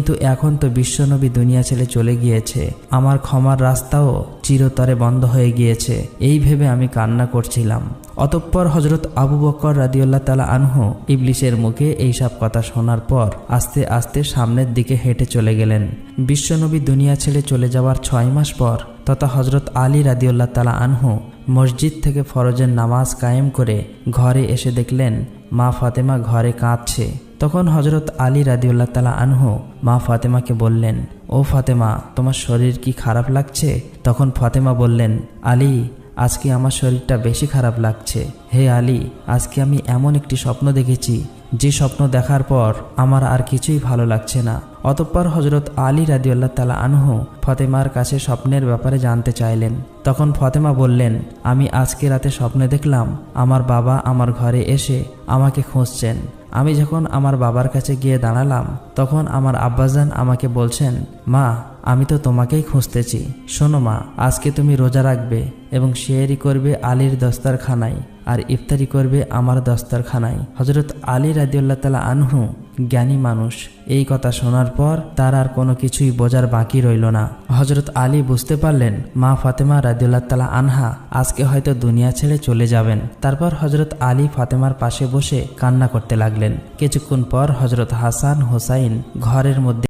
কিন্তু এখন তো বিশ্বনবী দুনিয়া ছেড়ে চলে গিয়েছে, আমার ক্ষমার রাস্তাও চিরতরে বন্ধ হয়ে গিয়েছে, এই ভেবে আমি কান্না করছিলাম। অতঃপর হযরত আবু বকর রাদিয়াল্লাহু তাআলা আনহু ইবলিসের মুখে এইসব কথা শোনার পর আস্তে আস্তে সামনের দিকে হেঁটে চলে গেলেন। বিশ্বনবী দুনিয়া ছেড়ে চলে যাওয়ার 6 মাস পর তথা হযরত আলী রাদিয়াল্লাহু তাআলা আনহু মসজিদ থেকে ফরজের নামাজ কায়েম করে ঘরে এসে দেখলেন মা ফাতেমা ঘরে কাঁদছে। তখন হযরত আলী রাদিয়াল্লাহু তাআলা আনহু মা ফাতেমাকে বললেন, ও ফাতেমা, তোমার শরীর কি খারাপ লাগছে? তখন ফাতেমা বললেন, আলী, আজকে আমার শরীরটা বেশি খারাপ লাগছে। হে আলী, আজকে আমি এমন একটি স্বপ্ন দেখেছি যে স্বপ্ন দেখার পর আমার আর কিছুই ভালো লাগছে না। অতঃপর হযরত আলী রাদিয়াল্লাহু তাআলা আনহু ফাতেমার কাছে স্বপ্নের ব্যাপারে জানতে চাইলেন। তখন ফাতেমা বললেন, আমি আজকে রাতে স্বপ্নে দেখলাম আমার বাবা আমার ঘরে এসে আমাকে খুঁজছেন। আমি যখন আমার বাবার কাছে গিয়ে দাঁড়ালাম তখন আমার আব্বাজান আমাকে বলছেন, মা, আমি তো তোমাকেই খুঁজতেছি। শোনো মা, আজকে তুমি রোজা রাখবে এবং সেহরি করবে আলীর দস্তরখানায় আর ইফতারি করবে আমার দস্তরখানায়। হযরত আলী রাদিয়াল্লাহু তাআলা আনহু জ্ঞানী মানুষ, এই কথা শোনার পর তার আর কোনো কিছুই বোঝার বাকি রইল না। হযরত আলী বুঝতে পারলেন মা ফাতেমা রাদিয়াল্লাহু তাআলা আনহা আজকে হয়তো দুনিয়া ছেড়ে চলে যাবেন। তারপর হযরত আলী ফাতেমার পাশে বসে কান্না করতে লাগলেন। কিছুক্ষণ পর হযরত হাসান হোসাইন ঘরের মধ্যে